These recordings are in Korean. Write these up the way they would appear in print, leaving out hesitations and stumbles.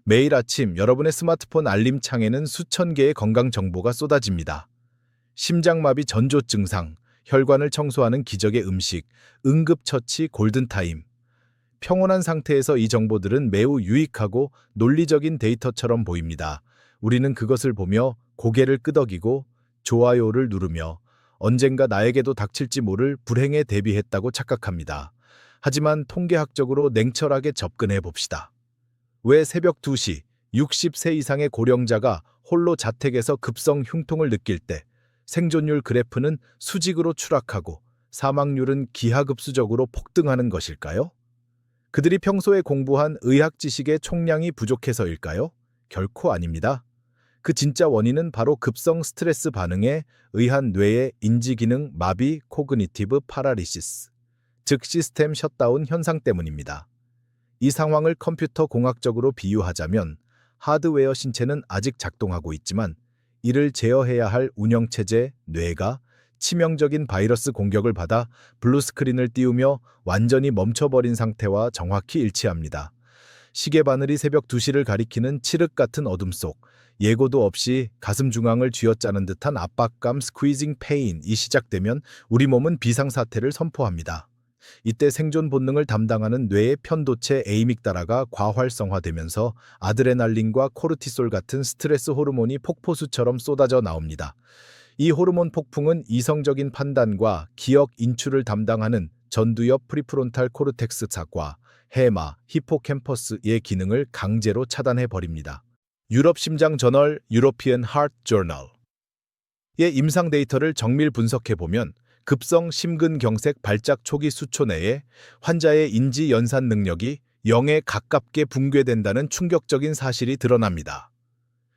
매일 아침 여러분의 스마트폰 알림 창에는 수천 개의 건강 정보가 쏟아집니다. 심장마비 전조 증상, 혈관을 청소하는 기적의 음식, 응급처치 골든타임. 평온한 상태에서 이 정보들은 매우 유익하고 논리적인 데이터처럼 보입니다. 우리는 그것을 보며 고개를 끄덕이고 좋아요를 누르며 언젠가 나에게도 닥칠지 모를 불행에 대비했다고 착각합니다. 하지만 통계학적으로 냉철하게 접근해 봅시다. 왜 새벽 2시 60세 이상의 고령자가 홀로 자택에서 급성 흉통을 느낄 때 생존율 그래프는 수직으로 추락하고 사망률은 기하급수적으로 폭등하는 것일까요? 그들이 평소에 공부한 의학 지식의 총량이 부족해서일까요? 결코 아닙니다. 그 진짜 원인은 바로 급성 스트레스 반응에 의한 뇌의 인지기능 마비 코그니티브 파라리시스, 즉 시스템 셧다운 현상 때문입니다. 이 상황을 컴퓨터 공학적으로 비유하자면 하드웨어 신체는 아직 작동하고 있지만 이를 제어해야 할 운영체제 뇌가 치명적인 바이러스 공격을 받아 블루스크린을 띄우며 완전히 멈춰버린 상태와 정확히 일치합니다. 시계 바늘이 새벽 2시를 가리키는 칠흑 같은 어둠 속 예고도 없이 가슴 중앙을 쥐어짜는 듯한 압박감 스퀴징 페인이 시작되면 우리 몸은 비상사태를 선포합니다. 이때 생존 본능을 담당하는 뇌의 편도체 에이믹달라가 과활성화되면서 아드레날린과 코르티솔 같은 스트레스 호르몬이 폭포수처럼 쏟아져 나옵니다. 이 호르몬 폭풍은 이성적인 판단과 기억 인출을 담당하는 전두엽 프리프론탈 코르텍스과 해마, 히포캠퍼스의 기능을 강제로 차단해 버립니다. 유럽 심장 저널 유로피언 하트 저널의 임상 데이터를 정밀 분석해 보면 급성 심근경색 발작 초기 수초 내에 환자의 인지 연산 능력이 0에 가깝게 붕괴된다는 충격적인 사실이 드러납니다.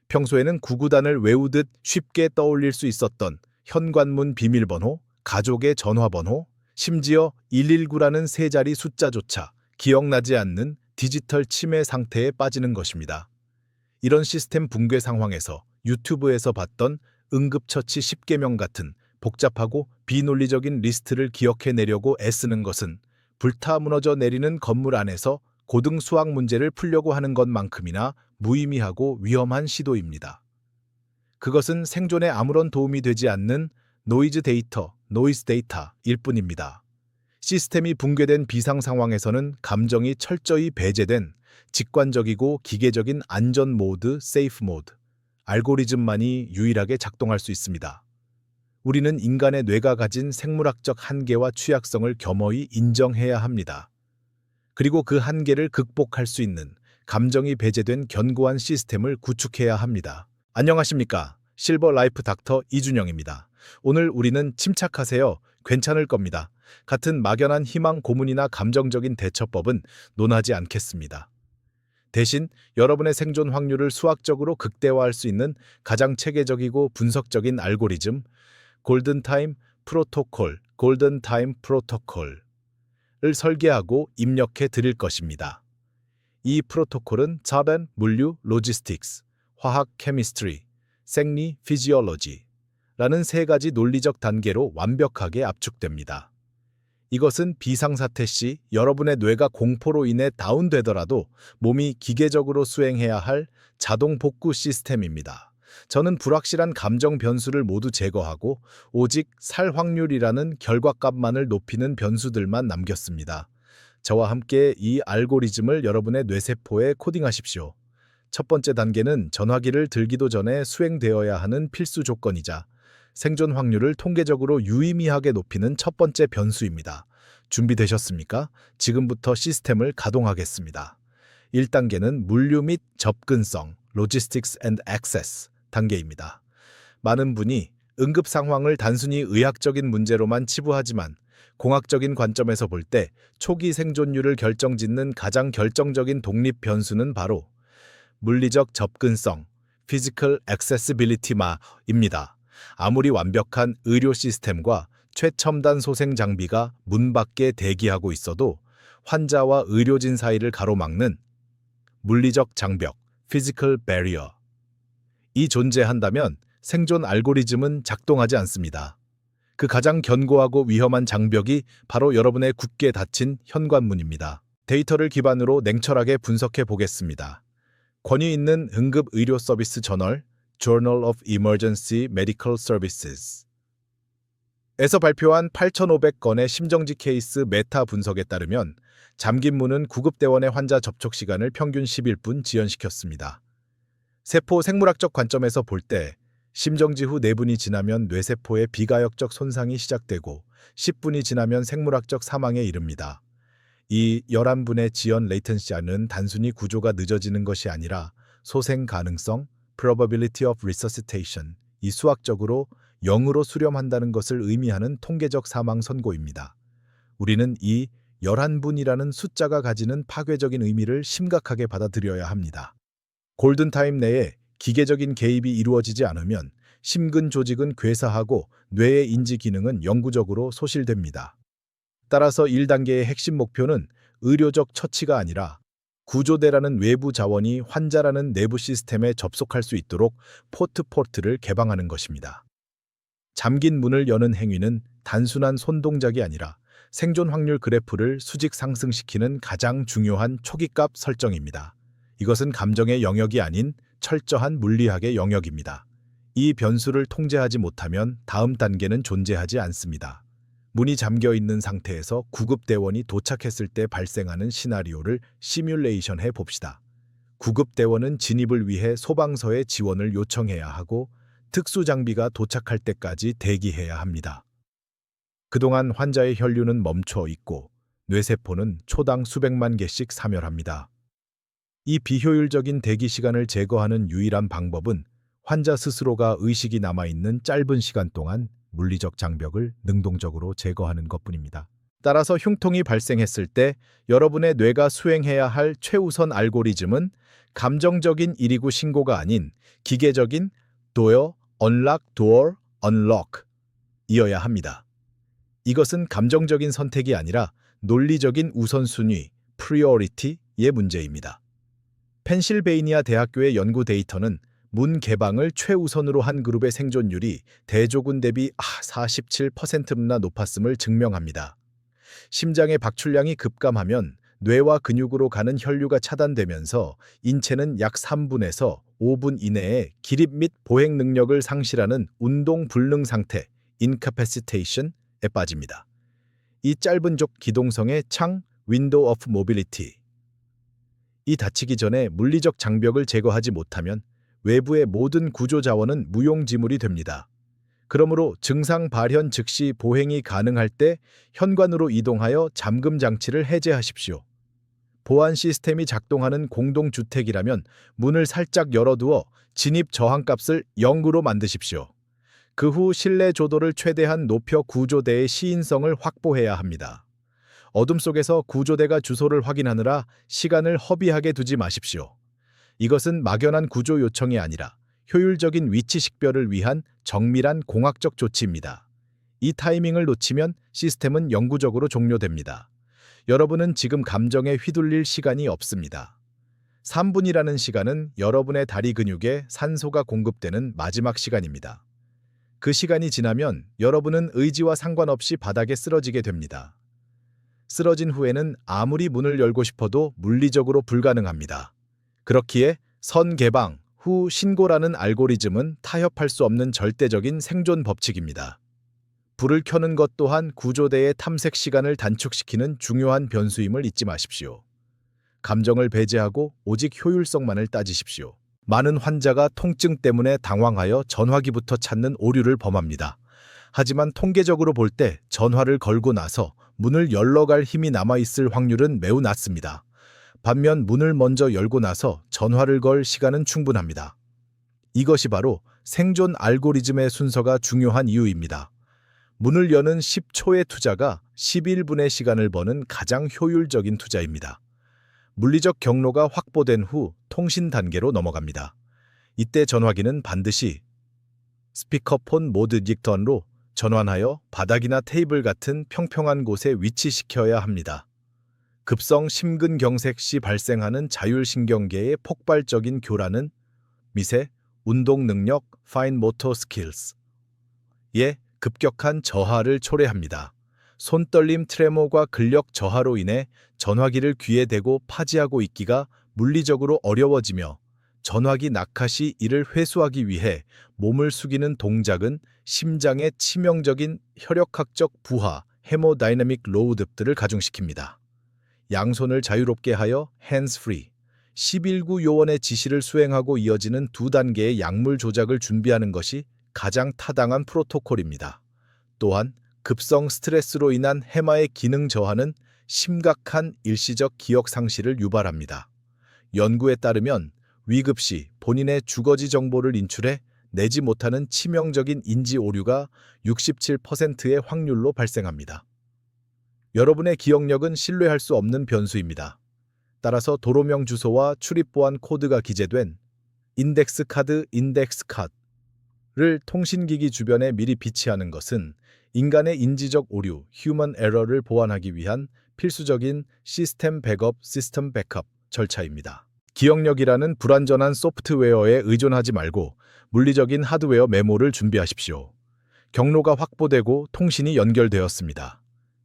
평소에는 구구단을 외우듯 쉽게 떠올릴 수 있었던 현관문 비밀번호, 가족의 전화번호, 심지어 119라는 세 자리 숫자조차 기억나지 않는 디지털 치매 상태에 빠지는 것입니다. 이런 시스템 붕괴 상황에서 유튜브에서 봤던 응급처치 10개명 같은 복잡하고 비논리적인 리스트를 기억해내려고 애쓰는 것은 불타 무너져 내리는 건물 안에서 고등 수학 문제를 풀려고 하는 것만큼이나 무의미하고 위험한 시도입니다. 그것은 생존에 아무런 도움이 되지 않는 노이즈 데이터일 뿐입니다. 시스템이 붕괴된 비상 상황에서는 감정이 철저히 배제된 직관적이고 기계적인 안전 모드, 세이프 모드, 알고리즘만이 유일하게 작동할 수 있습니다. 우리는 인간의 뇌가 가진 생물학적 한계와 취약성을 겸허히 인정해야 합니다. 그리고 그 한계를 극복할 수 있는 감정이 배제된 견고한 시스템을 구축해야 합니다. 안녕하십니까? 실버 라이프 닥터 이준영입니다. 오늘 우리는 침착하세요. 괜찮을 겁니다. 같은 막연한 희망 고문이나 감정적인 대처법은 논하지 않겠습니다. 대신 여러분의 생존 확률을 수학적으로 극대화할 수 있는 가장 체계적이고 분석적인 알고리즘, 골든타임 프로토콜을 설계하고 입력해 드릴 것입니다. 이 프로토콜은 자연, 물류, 로지스틱스, 화학, 케미스트리, 생리, 피지올로지라는 세 가지 논리적 단계로 완벽하게 압축됩니다. 이것은 비상사태 시 여러분의 뇌가 공포로 인해 다운되더라도 몸이 기계적으로 수행해야 할 자동 복구 시스템입니다. 저는 불확실한 감정 변수를 모두 제거하고 오직 살 확률이라는 결과값만을 높이는 변수들만 남겼습니다. 저와 함께 이 알고리즘을 여러분의 뇌세포에 코딩하십시오. 첫 번째 단계는 전화기를 들기도 전에 수행되어야 하는 필수 조건이자 생존 확률을 통계적으로 유의미하게 높이는 첫 번째 변수입니다. 준비되셨습니까? 지금부터 시스템을 가동하겠습니다. 1단계는 물류 및 접근성, Logistics and Access 단계입니다. 많은 분이 응급 상황을 단순히 의학적인 문제로만 치부하지만 공학적인 관점에서 볼 때 초기 생존율을 결정짓는 가장 결정적인 독립 변수는 바로 물리적 접근성, Physical Accessibility입니다. 아무리 완벽한 의료 시스템과 최첨단 소생 장비가 문 밖에 대기하고 있어도 환자와 의료진 사이를 가로막는 물리적 장벽, Physical Barrier 이 존재한다면 생존 알고리즘은 작동하지 않습니다. 그 가장 견고하고 위험한 장벽이 바로 여러분의 굳게 닫힌 현관문입니다. 데이터를 기반으로 냉철하게 분석해 보겠습니다. 권위 있는 응급 의료 서비스 저널 Journal of Emergency Medical Services 에서 발표한 8,500건의 심정지 케이스 메타 분석에 따르면 잠긴 문은 구급대원의 환자 접촉 시간을 평균 11분 지연시켰습니다. 세포 생물학적 관점에서 볼 때 심정지 후 4분이 지나면 뇌세포의 비가역적 손상이 시작되고 10분이 지나면 생물학적 사망에 이릅니다. 이 11분의 지연 레이턴시는 단순히 구조가 늦어지는 것이 아니라 소생 가능성, probability of resuscitation, 이 수학적으로 0으로 수렴한다는 것을 의미하는 통계적 사망 선고입니다. 우리는 이 11분이라는 숫자가 가지는 파괴적인 의미를 심각하게 받아들여야 합니다. 골든타임 내에 기계적인 개입이 이루어지지 않으면 심근 조직은 괴사하고 뇌의 인지 기능은 영구적으로 소실됩니다. 따라서 1단계의 핵심 목표는 의료적 처치가 아니라 구조대라는 외부 자원이 환자라는 내부 시스템에 접속할 수 있도록 포트를 개방하는 것입니다. 잠긴 문을 여는 행위는 단순한 손동작이 아니라 생존 확률 그래프를 수직 상승시키는 가장 중요한 초기값 설정입니다. 이것은 감정의 영역이 아닌 철저한 물리학의 영역입니다. 이 변수를 통제하지 못하면 다음 단계는 존재하지 않습니다. 문이 잠겨 있는 상태에서 구급대원이 도착했을 때 발생하는 시나리오를 시뮬레이션해 봅시다. 구급대원은 진입을 위해 소방서에 지원을 요청해야 하고 특수장비가 도착할 때까지 대기해야 합니다. 그동안 환자의 혈류는 멈춰 있고 뇌세포는 초당 수백만 개씩 사멸합니다. 이 비효율적인 대기 시간을 제거하는 유일한 방법은 환자 스스로가 의식이 남아있는 짧은 시간 동안 물리적 장벽을 능동적으로 제거하는 것뿐입니다. 따라서 흉통이 발생했을 때 여러분의 뇌가 수행해야 할 최우선 알고리즘은 감정적인 129 신고가 아닌 기계적인 door, unlock, door, unlock 이어야 합니다. 이것은 감정적인 선택이 아니라 논리적인 우선순위, priority의 문제입니다. 펜실베이니아 대학교의 연구 데이터는 문 개방을 최우선으로 한 그룹의 생존율이 대조군 대비 47%나 높았음을 증명합니다. 심장의 박출량이 급감하면 뇌와 근육으로 가는 혈류가 차단되면서 인체는 약 3분에서 5분 이내에 기립 및 보행 능력을 상실하는 운동 불능 상태, incapacitation에 빠집니다. 이 짧은 족 기동성의 창, window of mobility. 이 닫히기 전에 물리적 장벽을 제거하지 못하면 외부의 모든 구조 자원은 무용지물이 됩니다. 그러므로 증상 발현 즉시 보행이 가능할 때 현관으로 이동하여 잠금 장치를 해제하십시오. 보안 시스템이 작동하는 공동주택이라면 문을 살짝 열어두어 진입 저항값을 0으로 만드십시오. 그 후 실내 조도를 최대한 높여 구조대의 시인성을 확보해야 합니다. 어둠 속에서 구조대가 주소를 확인하느라 시간을 허비하게 두지 마십시오. 이것은 막연한 구조 요청이 아니라 효율적인 위치 식별을 위한 정밀한 공학적 조치입니다. 이 타이밍을 놓치면 시스템은 영구적으로 종료됩니다. 여러분은 지금 감정에 휘둘릴 시간이 없습니다. 3분이라는 시간은 여러분의 다리 근육에 산소가 공급되는 마지막 시간입니다. 그 시간이 지나면 여러분은 의지와 상관없이 바닥에 쓰러지게 됩니다. 쓰러진 후에는 아무리 문을 열고 싶어도 물리적으로 불가능합니다. 그렇기에 선 개방 후 신고라는 알고리즘은 타협할 수 없는 절대적인 생존 법칙입니다. 불을 켜는 것 또한 구조대의 탐색 시간을 단축시키는 중요한 변수임을 잊지 마십시오. 감정을 배제하고 오직 효율성만을 따지십시오. 많은 환자가 통증 때문에 당황하여 전화기부터 찾는 오류를 범합니다. 하지만 통계적으로 볼 때 전화를 걸고 나서 문을 열러 갈 힘이 남아있을 확률은 매우 낮습니다. 반면 문을 먼저 열고 나서 전화를 걸 시간은 충분합니다. 이것이 바로 생존 알고리즘의 순서가 중요한 이유입니다. 문을 여는 10초의 투자가 11분의 시간을 버는 가장 효율적인 투자입니다. 물리적 경로가 확보된 후 통신 단계로 넘어갑니다. 이때 전화기는 반드시 스피커폰 모드 닉턴으로 전환하여 바닥이나 테이블 같은 평평한 곳에 위치시켜야 합니다. 급성 심근경색 시 발생하는 자율신경계의 폭발적인 교란은 미세, 운동 능력, fine motor skills의 급격한 저하를 초래합니다. 손떨림, 트레모과 근력 저하로 인해 전화기를 귀에 대고 파지하고 있기가 물리적으로 어려워지며 전화기 낙하시 이를 회수하기 위해 몸을 숙이는 동작은 심장의 치명적인 혈액학적 부하, 헤모다이내믹 로우드들을 가중시킵니다. 양손을 자유롭게 하여 hands free, 11구 요원의 지시를 수행하고 이어지는 두 단계의 약물 조작을 준비하는 것이 가장 타당한 프로토콜입니다. 또한 급성 스트레스로 인한 해마의 기능 저하는 심각한 일시적 기억 상실을 유발합니다. 연구에 따르면 위급 시 본인의 주거지 정보를 인출해 내지 못하는 치명적인 인지 오류가 67%의 확률로 발생합니다. 여러분의 기억력은 신뢰할 수 없는 변수입니다. 따라서 도로명 주소와 출입 보안 코드가 기재된 인덱스 카드를 통신기기 주변에 미리 비치하는 것은 인간의 인지적 오류, 휴먼 에러를 보완하기 위한 필수적인 시스템 백업 절차입니다. 기억력이라는 불완전한 소프트웨어에 의존하지 말고 물리적인 하드웨어 메모를 준비하십시오. 경로가 확보되고 통신이 연결되었습니다.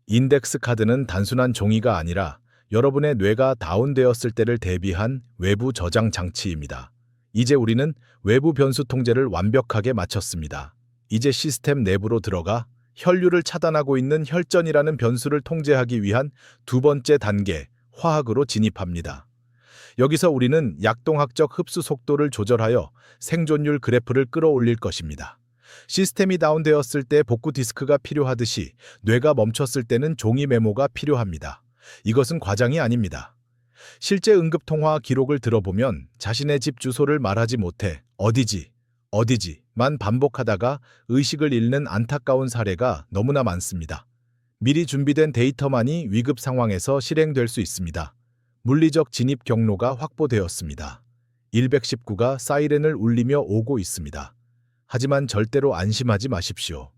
인덱스 카드는 단순한 종이가 아니라 여러분의 뇌가 다운되었을 때를 대비한 외부 저장 장치입니다. 이제 우리는 외부 변수 통제를 완벽하게 마쳤습니다. 이제 시스템 내부로 들어가 혈류를 차단하고 있는 혈전이라는 변수를 통제하기 위한 두 번째 단계, 화학으로 진입합니다. 여기서 우리는 약동학적 흡수 속도를 조절하여 생존율 그래프를 끌어올릴 것입니다. 시스템이 다운되었을 때 복구 디스크가 필요하듯이 뇌가 멈췄을 때는 종이 메모가 필요합니다. 이것은 과장이 아닙니다. 실제 응급통화 기록을 들어보면 자신의 집 주소를 말하지 못해 어디지만 반복하다가 의식을 잃는 안타까운 사례가 너무나 많습니다. 미리 준비된 데이터만이 위급 상황에서 실행될 수 있습니다. 물리적 진입 경로가 확보되었습니다. 119가 사이렌을 울리며 오고 있습니다. 하지만 절대로 안심하지 마십시오.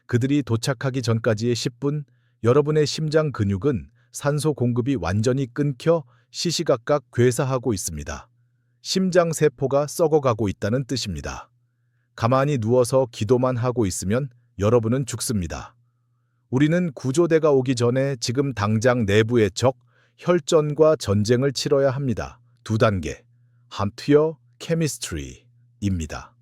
그들이 도착하기 전까지의 10분, 여러분의 심장 근육은 산소 공급이 완전히 끊겨 시시각각 괴사하고 있습니다. 심장 세포가 썩어가고 있다는 뜻입니다. 가만히 누워서 기도만 하고 있으면 여러분은 죽습니다. 우리는 구조대가 오기 전에 지금 당장 내부의 적, 혈전과 전쟁을 치러야 합니다. 두 단계, 함투어 케미스트리입니다.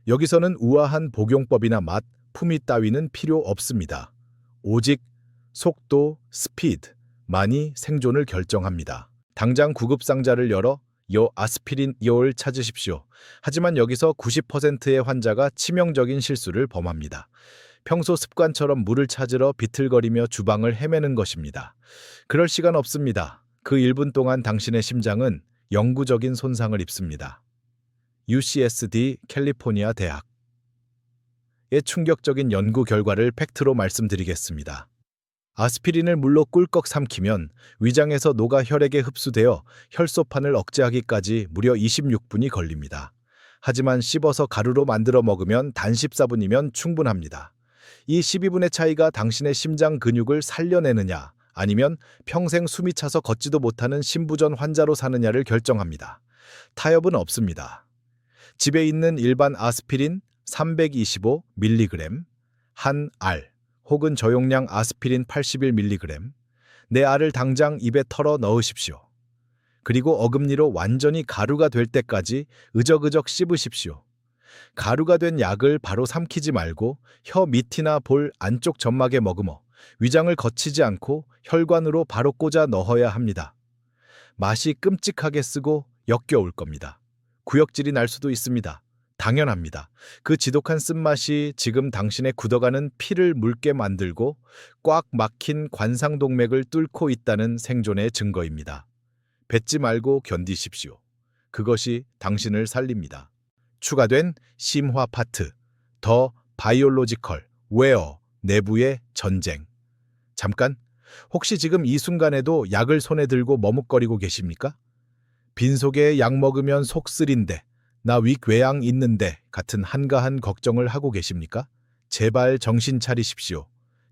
여기서는 우아한 복용법이나 맛, 품위 따위는 필요 없습니다. 오직 속도, 스피드만이 생존을 결정합니다. 당장 구급상자를 열어 아스피린 을 찾으십시오. 하지만 여기서 90%의 환자가 치명적인 실수를 범합니다. 평소 습관처럼 물을 찾으러 비틀거리며 주방을 헤매는 것입니다. 그럴 시간 없습니다. 그 1분 동안 당신의 심장은 영구적인 손상을 입습니다. UCSD 캘리포니아 대학의 충격적인 연구 결과를 팩트로 말씀드리겠습니다. 아스피린을 물로 꿀꺽 삼키면 위장에서 녹아 혈액에 흡수되어 혈소판을 억제하기까지 무려 26분이 걸립니다. 하지만 씹어서 가루로 만들어 먹으면 단 14분이면 충분합니다. 이 12분의 차이가 당신의 심장 근육을 살려내느냐 아니면 평생 숨이 차서 걷지도 못하는 심부전 환자로 사느냐를 결정합니다. 타협은 없습니다. 집에 있는 일반 아스피린 325mg, 한 알, 혹은 저용량 아스피린 81mg, 내 알을 당장 입에 털어 넣으십시오. 그리고 어금니로 완전히 가루가 될 때까지 으적으적 씹으십시오. 가루가 된 약을 바로 삼키지 말고 혀 밑이나 볼 안쪽 점막에 머금어 위장을 거치지 않고 혈관으로 바로 꽂아 넣어야 합니다. 맛이 끔찍하게 쓰고 역겨울 겁니다. 구역질이 날 수도 있습니다. 당연합니다. 그 지독한 쓴맛이 지금 당신의 굳어가는 피를 묽게 만들고 꽉 막힌 관상동맥을 뚫고 있다는 생존의 증거입니다. 뱉지 말고 견디십시오. 그것이 당신을 살립니다. 추가된 심화 파트, 더 바이올로지컬 웨어, 내부의 전쟁. 잠깐, 혹시 지금 이 순간에도 약을 손에 들고 머뭇거리고 계십니까? 빈속에 약 먹으면 속 쓰린데, 나 위궤양 있는데 같은 한가한 걱정을 하고 계십니까? 제발 정신 차리십시오.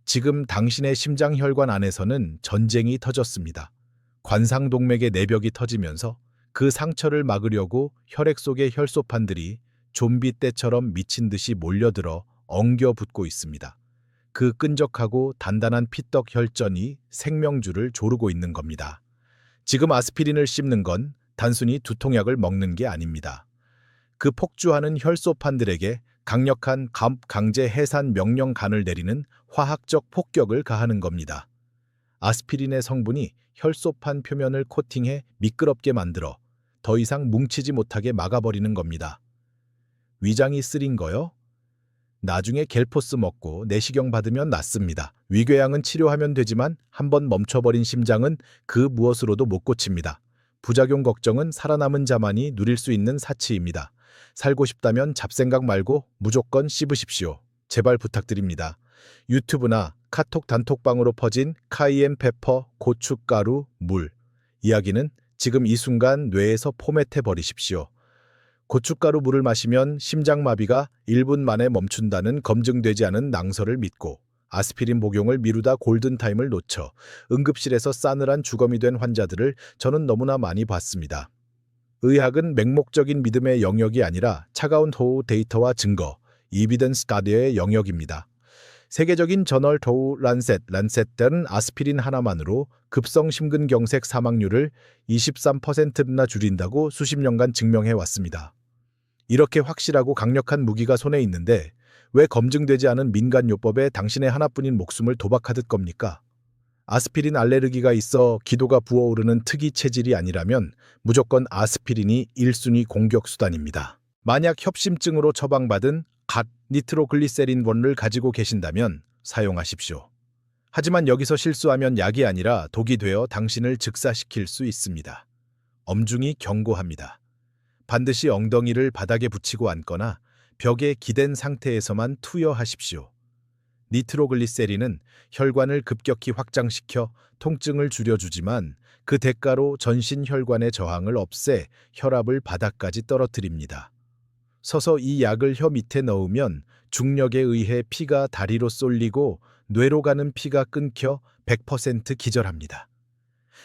지금 당신의 심장혈관 안에서는 전쟁이 터졌습니다. 관상동맥의 내벽이 터지면서 그 상처를 막으려고 혈액 속의 혈소판들이 좀비 떼처럼 미친 듯이 몰려들어 엉겨 붙고 있습니다. 그 끈적하고 단단한 피떡 혈전이 생명줄을 조르고 있는 겁니다. 지금 아스피린을 씹는 건 단순히 두통약을 먹는 게 아닙니다. 그 폭주하는 혈소판들에게 강력한 강제 해산 명령간을 내리는 화학적 폭격을 가하는 겁니다. 아스피린의 성분이 혈소판 표면을 코팅해 미끄럽게 만들어 더 이상 뭉치지 못하게 막아버리는 겁니다. 위장이 쓰린 거요? 나중에 겔포스 먹고 내시경 받으면 낫습니다. 위궤양은 치료하면 되지만 한번 멈춰버린 심장은 그 무엇으로도 못 고칩니다. 부작용 걱정은 살아남은 자만이 누릴 수 있는 사치입니다. 살고 싶다면 잡생각 말고 무조건 씹으십시오. 제발 부탁드립니다. 유튜브나 카톡 단톡방으로 퍼진 카이엔 페퍼, 고춧가루, 물. 이야기는 지금 이 순간 뇌에서 포맷해 버리십시오. 고춧가루 물을 마시면 심장마비가 1분 만에 멈춘다는 검증되지 않은 낭설을 믿고 아스피린 복용을 미루다 골든타임을 놓쳐 응급실에서 싸늘한 주검이 된 환자들을 저는 너무나 많이 봤습니다. 의학은 맹목적인 믿음의 영역이 아니라 차가운 도우 데이터와 증거, 이비던스 스타디의 영역입니다. 세계적인 저널 도우 란셋들은 아스피린 하나만으로 급성 심근경색 사망률을 23%나 줄인다고 수십 년간 증명해 왔습니다. 이렇게 확실하고 강력한 무기가 손에 있는데 왜 검증되지 않은 민간요법에 당신의 하나뿐인 목숨을 도박하듯 겁니까? 아스피린 알레르기가 있어 기도가 부어오르는 특이 체질이 아니라면 무조건 아스피린이 1순위 공격수단입니다. 만약 협심증으로 처방받은 갓 니트로글리세린원을 가지고 계신다면 사용하십시오. 하지만 여기서 실수하면 약이 아니라 독이 되어 당신을 즉사시킬 수 있습니다. 엄중히 경고합니다. 반드시 엉덩이를 바닥에 붙이고 앉거나 벽에 기댄 상태에서만 투여하십시오. 니트로글리세린은 혈관을 급격히 확장시켜 통증을 줄여주지만 그 대가로 전신 혈관의 저항을 없애 혈압을 바닥까지 떨어뜨립니다. 서서 이 약을 혀 밑에 넣으면 중력에 의해 피가 다리로 쏠리고 뇌로 가는 피가 끊겨 100% 기절합니다.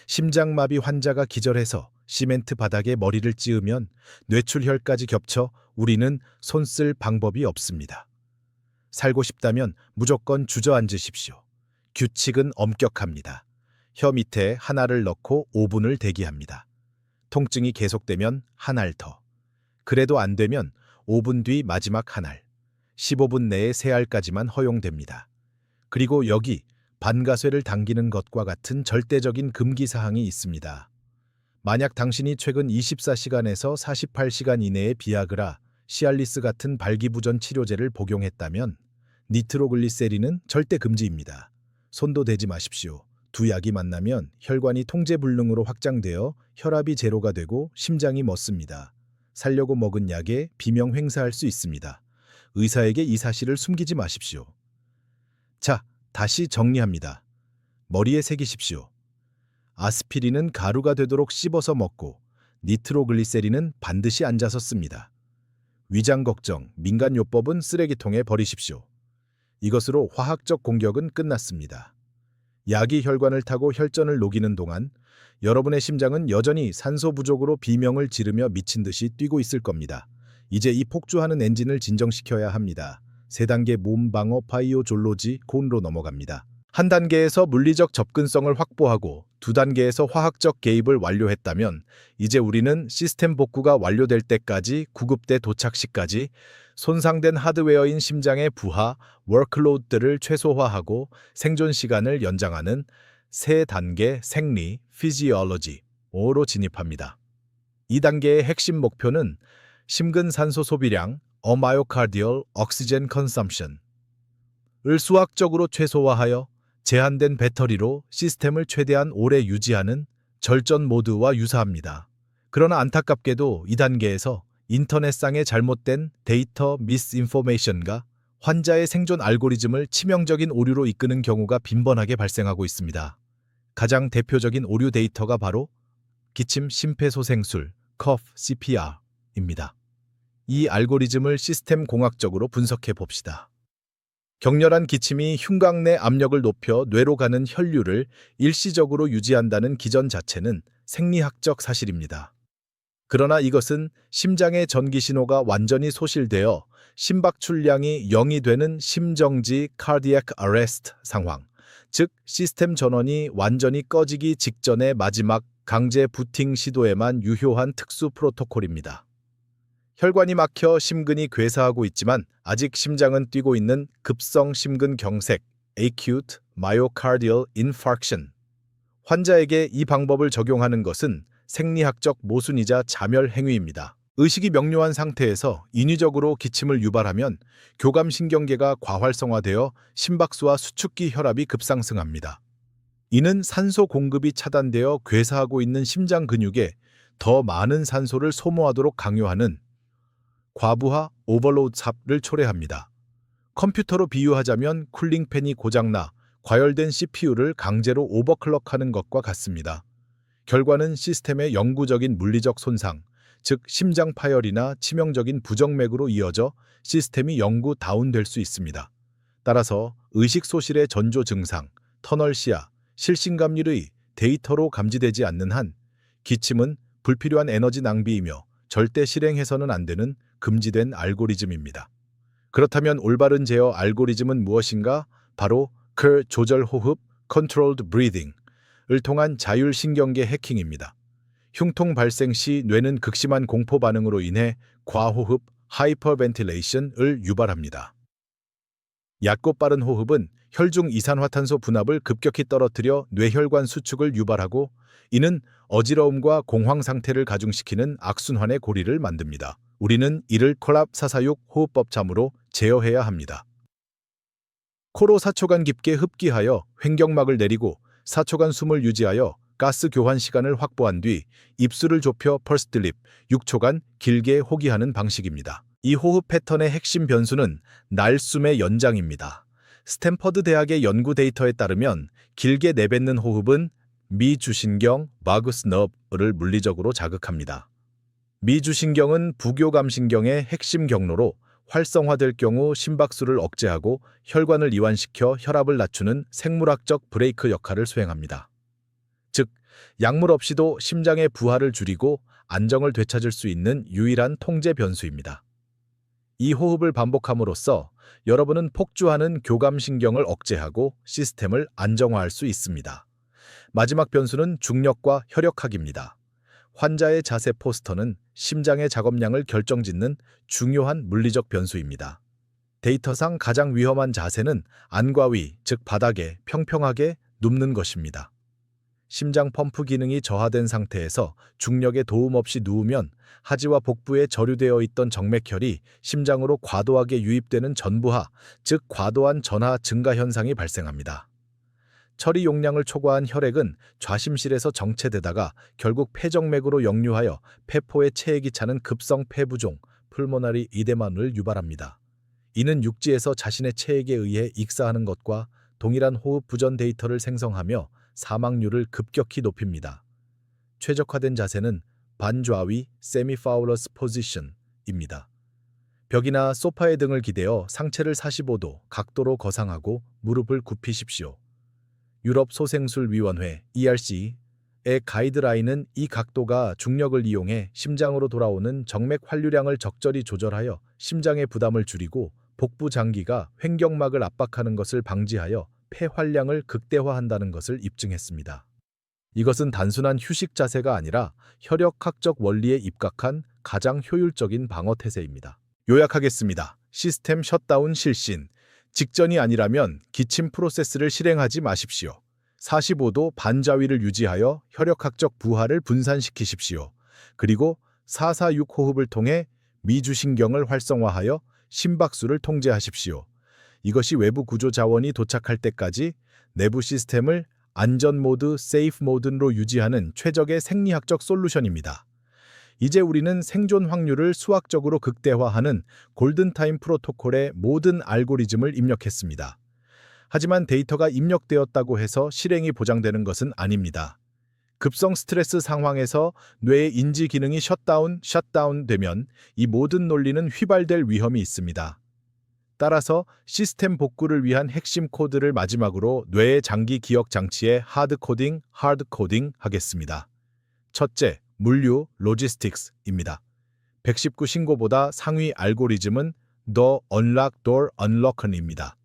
심장마비 환자가 기절해서 시멘트 바닥에 머리를 찧으면 뇌출혈까지 겹쳐 우리는 손 쓸 방법이 없습니다. 살고 싶다면 무조건 주저앉으십시오. 규칙은 엄격합니다. 혀 밑에 하나를 넣고 5분을 대기합니다. 통증이 계속되면 한 알 더. 그래도 안 되면 5분 뒤 마지막 한 알. 15분 내에 세 알까지만 허용됩니다. 그리고 여기 반가쇠를 당기는 것과 같은 절대적인 금기사항이 있습니다. 만약 당신이 최근 24시간에서 48시간 이내에 비아그라, 시알리스 같은 발기부전 치료제를 복용했다면 니트로글리세린은 절대 금지입니다. 손도 대지 마십시오. 두 약이 만나면 혈관이 통제불능으로 확장되어 혈압이 제로가 되고 심장이 멎습니다. 살려고 먹은 약에 비명 행사할 수 있습니다. 의사에게 이 사실을 숨기지 마십시오. 자, 다시 정리합니다. 머리에 새기십시오. 아스피린은 가루가 되도록 씹어서 먹고 니트로글리세린은 반드시 앉아서 씁니다. 위장 걱정, 민간요법은 쓰레기통에 버리십시오. 이것으로 화학적 공격은 끝났습니다. 약이 혈관을 타고 혈전을 녹이는 동안 여러분의 심장은 여전히 산소 부족으로 비명을 지르며 미친 듯이 뛰고 있을 겁니다. 이제 이 폭주하는 엔진을 진정시켜야 합니다. 3단계 몸 방어 바이오졸로지 콘로 넘어갑니다. 1단계에서 물리적 접근성을 확보하고 2단계에서 화학적 개입을 완료했다면 이제 우리는 시스템 복구가 완료될 때까지 구급대 도착 시까지 손상된 하드웨어인 심장의 부하, 워크로드들을 최소화하고 생존 시간을 연장하는 3단계 생리, 피지올로지로 진입합니다. 2단계의 핵심 목표는 심근산소 소비량, 어마이오카디얼 옥시젠 컨섬션을 수학적으로 최소화하여 제한된 배터리로 시스템을 최대한 오래 유지하는 절전 모드와 유사합니다. 그러나 안타깝게도 2단계에서 인터넷상의 잘못된 데이터 미스인포메이션과 환자의 생존 알고리즘을 치명적인 오류로 이끄는 경우가 빈번하게 발생하고 있습니다. 가장 대표적인 오류 데이터가 바로 기침 심폐소생술, cough CPR입니다. 이 알고리즘을 시스템 공학적으로 분석해 봅시다. 격렬한 기침이 흉곽 내 압력을 높여 뇌로 가는 혈류를 일시적으로 유지한다는 기전 자체는 생리학적 사실입니다. 그러나 이것은 심장의 전기 신호가 완전히 소실되어 심박 출량이 0이 되는 심정지 cardiac arrest 상황, 즉 시스템 전원이 완전히 꺼지기 직전의 마지막 강제 부팅 시도에만 유효한 특수 프로토콜입니다. 혈관이 막혀 심근이 괴사하고 있지만 아직 심장은 뛰고 있는 급성 심근경색 acute myocardial infarction. 환자에게 이 방법을 적용하는 것은 생리학적 모순이자 자멸 행위입니다. 의식이 명료한 상태에서 인위적으로 기침을 유발하면 교감신경계가 과활성화되어 심박수와 수축기 혈압이 급상승합니다. 이는 산소 공급이 차단되어 괴사하고 있는 심장 근육에 더 많은 산소를 소모하도록 강요하는 과부하 오버로드 삽을 초래합니다. 컴퓨터로 비유하자면 쿨링팬이 고장나 과열된 CPU를 강제로 오버클럭하는 것과 같습니다. 결과는 시스템의 영구적인 물리적 손상, 즉 심장 파열이나 치명적인 부정맥으로 이어져 시스템이 영구 다운될 수 있습니다. 따라서 의식 소실의 전조 증상, 터널 시야, 실신감률의 데이터로 감지되지 않는 한 기침은 불필요한 에너지 낭비이며 절대 실행해서는 안 되는 금지된 알고리즘입니다. 그렇다면 올바른 제어 알고리즘은 무엇인가? 바로 조절 호흡, controlled breathing을 통한 자율신경계 해킹입니다. 흉통 발생 시 뇌는 극심한 공포 반응으로 인해 과호흡, hyperventilation을 유발합니다. 얕고 빠른 호흡은 혈중 이산화탄소 분압을 급격히 떨어뜨려 뇌혈관 수축을 유발하고 이는 어지러움과 공황 상태를 가중시키는 악순환의 고리를 만듭니다. 우리는 이를 콜압 446 호흡법 잠으로 제어해야 합니다. 코로 4초간 깊게 흡기하여 횡격막을 내리고 4초간 숨을 유지하여 가스 교환 시간을 확보한 뒤 입술을 좁혀 퍼스트 립 6초간 길게 호기하는 방식입니다. 이 호흡 패턴의 핵심 변수는 날숨의 연장입니다. 스탠퍼드 대학의 연구 데이터에 따르면 길게 내뱉는 호흡은 미주신경 바구스 너브를 물리적으로 자극합니다. 미주신경은 부교감신경의 핵심 경로로 활성화될 경우 심박수를 억제하고 혈관을 이완시켜 혈압을 낮추는 생물학적 브레이크 역할을 수행합니다. 즉, 약물 없이도 심장의 부하를 줄이고 안정을 되찾을 수 있는 유일한 통제 변수입니다. 이 호흡을 반복함으로써 여러분은 폭주하는 교감신경을 억제하고 시스템을 안정화할 수 있습니다. 마지막 변수는 중력과 혈액학입니다. 환자의 자세 포스터는 심장의 작업량을 결정짓는 중요한 물리적 변수입니다. 데이터상 가장 위험한 자세는 안과 위, 즉 바닥에 평평하게 눕는 것입니다. 심장 펌프 기능이 저하된 상태에서 중력의 도움 없이 누우면 하지와 복부에 저류되어 있던 정맥혈이 심장으로 과도하게 유입되는 전부하, 즉 과도한 전하 증가 현상이 발생합니다. 처리 용량을 초과한 혈액은 좌심실에서 정체되다가 결국 폐정맥으로 역류하여 폐포에 체액이 차는 급성 폐부종, 풀모나리 이데마를 유발합니다. 이는 육지에서 자신의 체액에 의해 익사하는 것과 동일한 호흡 부전 데이터를 생성하며 사망률을 급격히 높입니다. 최적화된 자세는 반좌위 세미파울러스 포지션입니다. 벽이나 소파에 등을 기대어 상체를 45도 각도로 거상하고 무릎을 굽히십시오. 유럽 소생술위원회 ERC의 가이드라인은 이 각도가 중력을 이용해 심장으로 돌아오는 정맥 환류량을 적절히 조절하여 심장의 부담을 줄이고 복부 장기가 횡격막을 압박하는 것을 방지하여 폐활량을 극대화한다는 것을 입증했습니다. 이것은 단순한 휴식 자세가 아니라 혈액학적 원리에 입각한 가장 효율적인 방어 태세입니다. 요약하겠습니다. 시스템 셧다운 실신. 직전이 아니라면 기침 프로세스를 실행하지 마십시오. 45도 반자위를 유지하여 혈액학적 부하를 분산시키십시오. 그리고 446 호흡을 통해 미주신경을 활성화하여 심박수를 통제하십시오. 이것이 외부 구조 자원이 도착할 때까지 내부 시스템을 안전 모드, 세이프 모드로 유지하는 최적의 생리학적 솔루션입니다. 이제 우리는 생존 확률을 수학적으로 극대화하는 골든타임 프로토콜의 모든 알고리즘을 입력했습니다. 하지만 데이터가 입력되었다고 해서 실행이 보장되는 것은 아닙니다. 급성 스트레스 상황에서 뇌의 인지 기능이 셧다운 되면 이 모든 논리는 휘발될 위험이 있습니다. 따라서 시스템 복구를 위한 핵심 코드를 마지막으로 뇌의 장기 기억 장치에 하드 코딩 하겠습니다. 첫째, 물류, 로지스틱스입니다. 119 신고보다 상위 알고리즘은 The Unlock Door Unlocker입니다.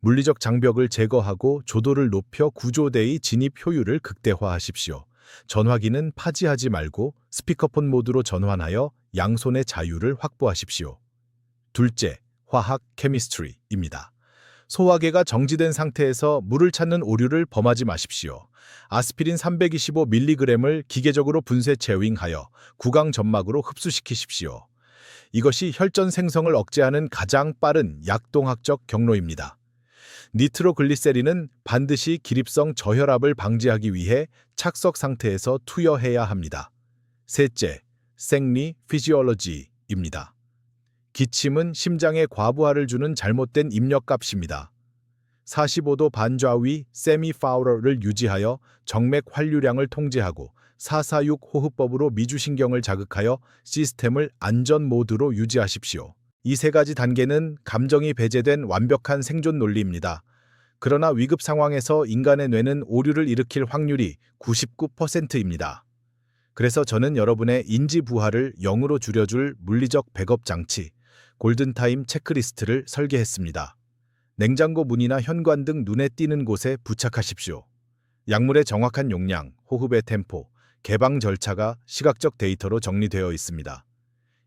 물리적 장벽을 제거하고 조도를 높여 구조대의 진입 효율을 극대화하십시오. 전화기는 파지하지 말고 스피커폰 모드로 전환하여 양손의 자유를 확보하십시오. 둘째, 화학 케미스트리입니다. 소화계가 정지된 상태에서 물을 찾는 오류를 범하지 마십시오. 아스피린 325mg을 기계적으로 분쇄 체윙하여 구강 점막으로 흡수시키십시오. 이것이 혈전 생성을 억제하는 가장 빠른 약동학적 경로입니다. 니트로글리세린은 반드시 기립성 저혈압을 방지하기 위해 착석 상태에서 투여해야 합니다. 셋째, 생리 피지올로지입니다. 기침은 심장에 과부하를 주는 잘못된 입력값입니다. 45도 반좌위 세미 파우러를 유지하여 정맥 환류량을 통제하고 446 호흡법으로 미주신경을 자극하여 시스템을 안전 모드로 유지하십시오. 이 세 가지 단계는 감정이 배제된 완벽한 생존 논리입니다. 그러나 위급 상황에서 인간의 뇌는 오류를 일으킬 확률이 99%입니다. 그래서 저는 여러분의 인지 부하를 0으로 줄여줄 물리적 백업 장치, 골든타임 체크리스트를 설계했습니다. 냉장고 문이나 현관 등 눈에 띄는 곳에 부착하십시오. 약물의 정확한 용량, 호흡의 템포, 개방 절차가 시각적 데이터로 정리되어 있습니다.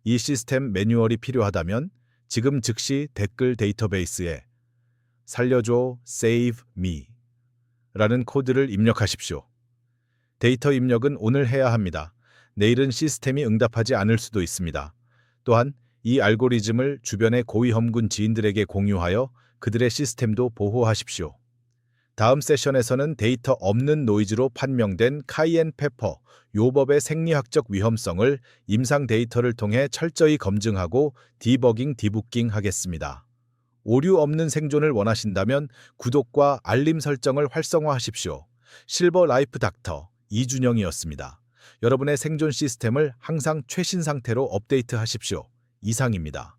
이 시스템 매뉴얼이 필요하다면 지금 즉시 댓글 데이터베이스에 살려줘 save me 라는 코드를 입력하십시오. 데이터 입력은 오늘 해야 합니다. 내일은 시스템이 응답하지 않을 수도 있습니다. 또한 이 알고리즘을 주변의 고위험군 지인들에게 공유하여 그들의 시스템도 보호하십시오. 다음 세션에서는 데이터 없는 노이즈로 판명된 카이엔 페퍼 요법의 생리학적 위험성을 임상 데이터를 통해 철저히 검증하고 디버깅 하겠습니다. 오류 없는 생존을 원하신다면 구독과 알림 설정을 활성화하십시오. 실버 라이프 닥터 이준영이었습니다. 여러분의 생존 시스템을 항상 최신 상태로 업데이트하십시오. 이상입니다.